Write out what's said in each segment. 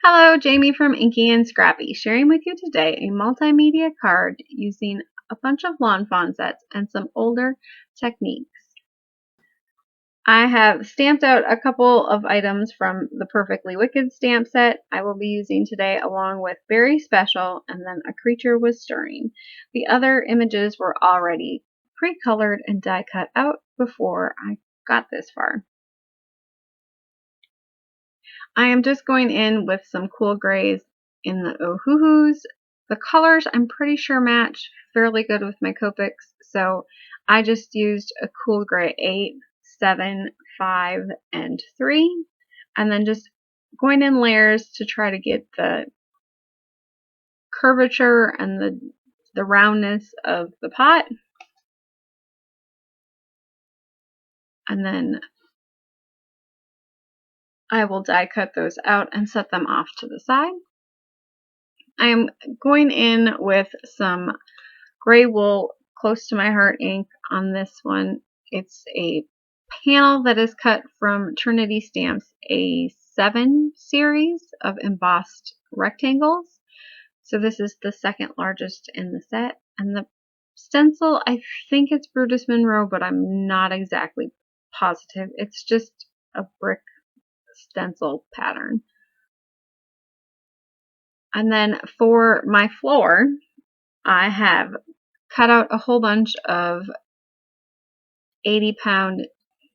Hello, Jamie from Inky and Scrappy, sharing with you today a multimedia card using a bunch of lawn fawn sets and some older techniques. I have stamped out a couple of items from the Perfectly Wicked stamp set I will be using today, along with Very Special and then A Creature Was Stirring. The other images were already pre-colored and die cut out before I got this far. I am just going in with some cool grays in the Ohuhus. The colors I'm pretty sure match fairly good with my Copics, so I just used a cool gray 8, 7, 5, and 3, and then just going in layers to try to get the curvature and the roundness of the pot. And then I will die cut those out and set them off to the side. I am going in with some gray wool close to my heart ink on this one. It's a panel that is cut from Trinity Stamps, a 7 series of embossed rectangles. So this is the second largest in the set. And the stencil, I think it's Brutus Monroe, but I'm not exactly positive. It's just a brick stencil pattern. And then for my floor, I have cut out a whole bunch of 80-pound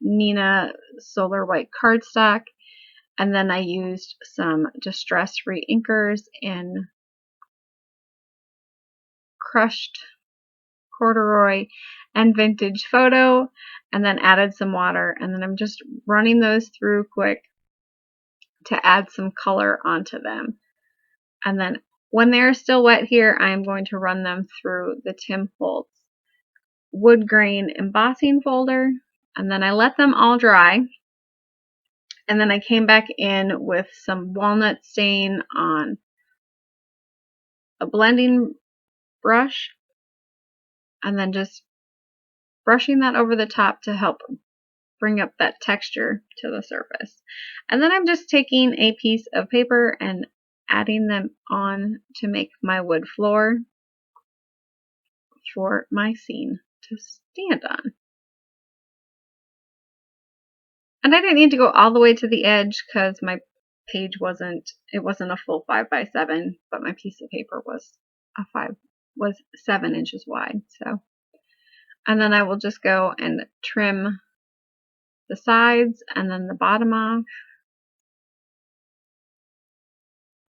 Nina Solar White cardstock, and then I used some Distress re-inkers in Crushed Corduroy and Vintage Photo, and then added some water, and then I'm just running those through quick to add some color onto them. And then when they're still wet here, I am going to run them through the Tim Holtz wood grain embossing folder, and then I let them all dry, and then I came back in with some walnut stain on a blending brush, and then just brushing that over the top to help bring up that texture to the surface. And then I'm just taking a piece of paper and adding them on to make my wood floor for my scene to stand on. And I didn't need to go all the way to the edge because my page wasn't a full 5x7, but my piece of paper was 7 inches wide. So, and then I will just go and trim the sides and then the bottom off.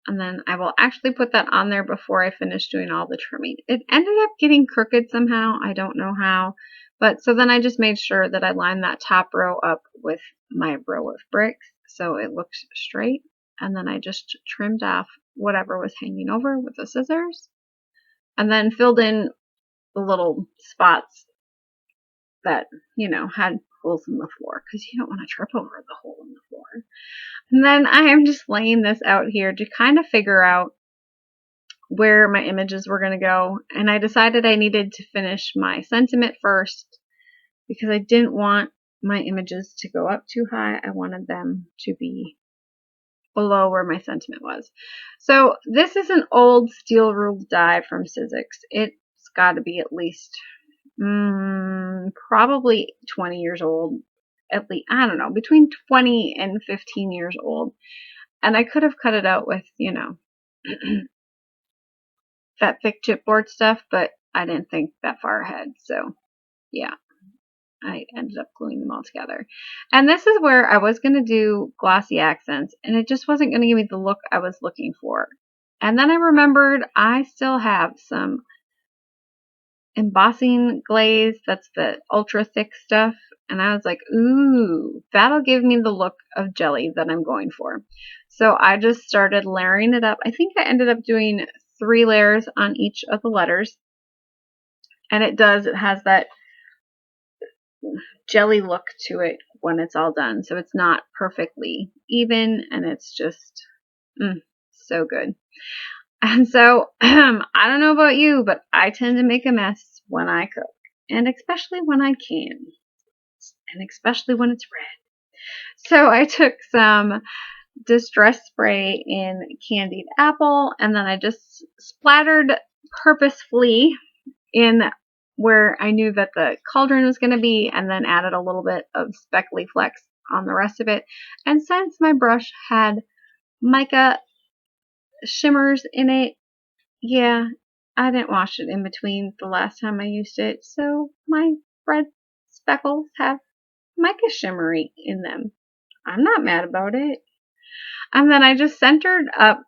And then I will actually put that on there before I finish doing all the trimming. It ended up getting crooked somehow. I don't know how. But so then I just made sure that I lined that top row up with my row of bricks so it looks straight. And then I just trimmed off whatever was hanging over with the scissors. And then filled in the little spots that, had holes in the floor, because you don't want to trip over the hole in the floor. And then I am just laying this out here to kind of figure out where my images were going to go. And I decided I needed to finish my sentiment first because I didn't want my images to go up too high. I wanted them to be below where my sentiment was. So this is an old steel ruled die from Sizzix. It's got to be at least probably 20 years old. At least, I don't know, between 20 and 15 years old. And I could have cut it out with, that thick chipboard stuff, but I didn't think that far ahead. So, yeah, I ended up gluing them all together. And this is where I was going to do glossy accents, and it just wasn't going to give me the look I was looking for. And then I remembered I still have some embossing glaze. That's the ultra thick stuff. And I was like, ooh, that'll give me the look of jelly that I'm going for. So I just started layering it up. I think I ended up doing 3 layers on each of the letters. And it has that jelly look to it when it's all done. So it's not perfectly even, and it's just so good. And so, I don't know about you, but I tend to make a mess when I cook. And especially when I can. And especially when it's red. So I took some distress spray in candied apple, and then I just splattered purposefully in where I knew that the cauldron was going to be, and then added a little bit of speckly flecks on the rest of it. And since my brush had mica shimmers in it, yeah, I didn't wash it in between the last time I used it, so my red speckles have mica shimmery in them. I'm not mad about it. And then I just centered up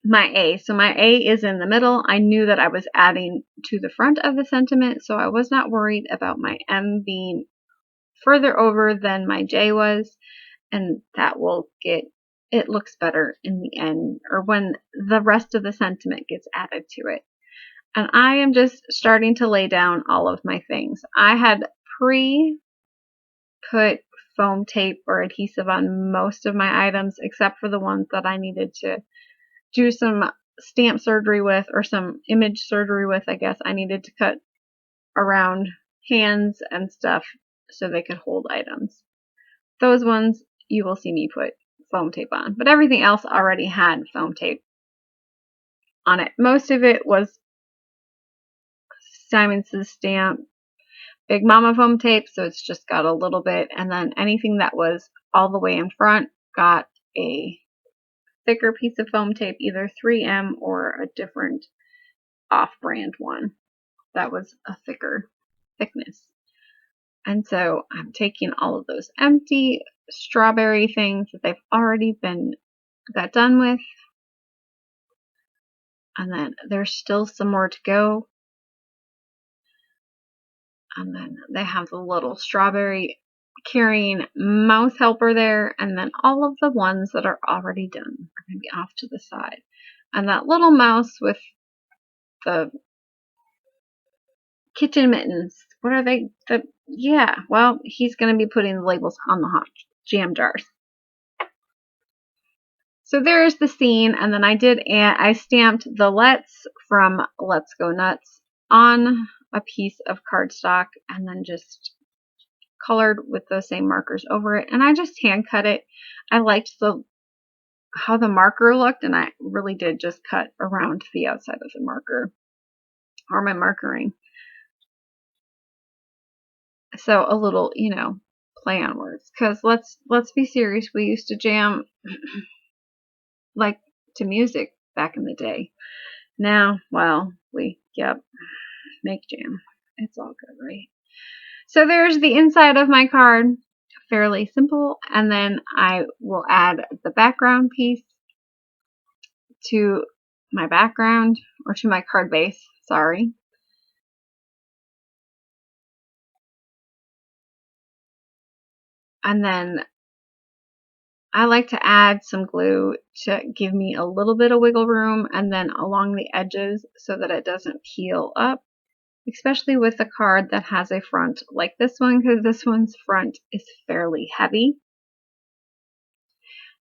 my A. So my A is in the middle. I knew that I was adding to the front of the sentiment, so I was not worried about my M being further over than my J was, and that will get, it looks better in the end, or when the rest of the sentiment gets added to it. And I am just starting to lay down all of my things. I had put foam tape or adhesive on most of my items, except for the ones that I needed to do some stamp surgery with, or some image surgery with, I guess. I needed to cut around hands and stuff so they could hold items. Those ones you will see me put foam tape on, but everything else already had foam tape on it. Most of it was Simon Says Stamp Big Mama foam tape, so it's just got a little bit, and then anything that was all the way in front got a thicker piece of foam tape, either 3M or a different off-brand one that was a thicker thickness. And so I'm taking all of those empty strawberry things that they've already got done with, and then there's still some more to go. And then they have the little strawberry carrying mouse helper there, and then all of the ones that are already done are going to be off to the side. And that little mouse with the kitchen mittens, what are they? Yeah, well, he's going to be putting the labels on the hot jam jars. So there's the scene, and then I stamped the Let's from Let's Go Nuts on a piece of cardstock, and then just colored with those same markers over it, and I just hand cut it. I liked how the marker looked, and I really did just cut around the outside of the marker, or my markering. So a little, play on words, because let's be serious, we used to jam like to music back in the day. Now, well, we make jam. It's all good, right? So there's the inside of my card, fairly simple, and then I will add the background piece to my background, or to my card base, sorry. And then I like to add some glue to give me a little bit of wiggle room, and then along the edges so that it doesn't peel up, especially with a card that has a front like this one, because this one's front is fairly heavy.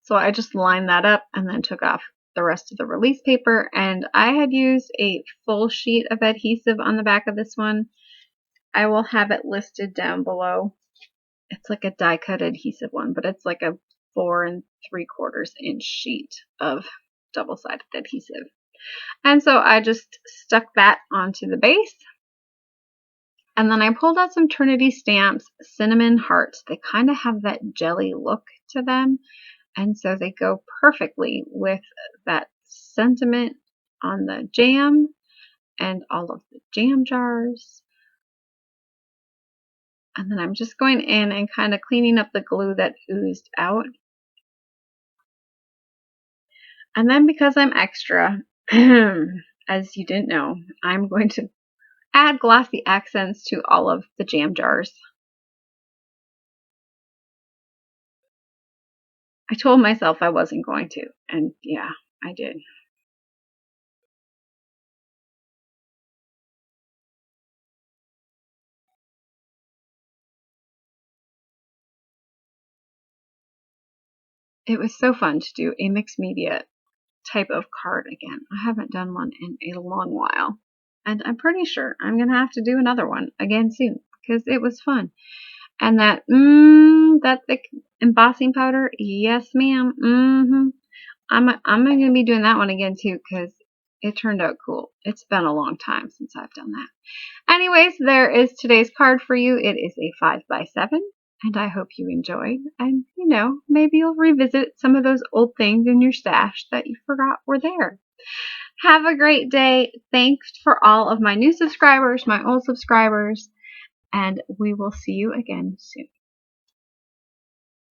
So I just lined that up and then took off the rest of the release paper, and I had used a full sheet of adhesive on the back of this one. I will have it listed down below. It's like a die cut adhesive one, but it's like a 4 3/4 inch sheet of double-sided adhesive. And so I just stuck that onto the base. And then I pulled out some Trinity Stamps cinnamon hearts. They kind of have that jelly look to them, and so they go perfectly with that sentiment on the jam and all of the jam jars. And then I'm just going in and kind of cleaning up the glue that oozed out. And then, because I'm extra, as you didn't know, I'm going to add glossy accents to all of the jam jars. I told myself I wasn't going to, and yeah, I did. It was so fun to do a mixed media type of card again. I haven't done one in a long while, and I'm pretty sure I'm going to have to do another one again soon, because it was fun. And that, that thick embossing powder, yes ma'am, I'm going to be doing that one again too, because it turned out cool. It's been a long time since I've done that. Anyways, there is today's card for you. It is a 5x7, and I hope you enjoyed. And, maybe you'll revisit some of those old things in your stash that you forgot were there. Have a great day. Thanks for all of my new subscribers, my old subscribers, and we will see you again soon.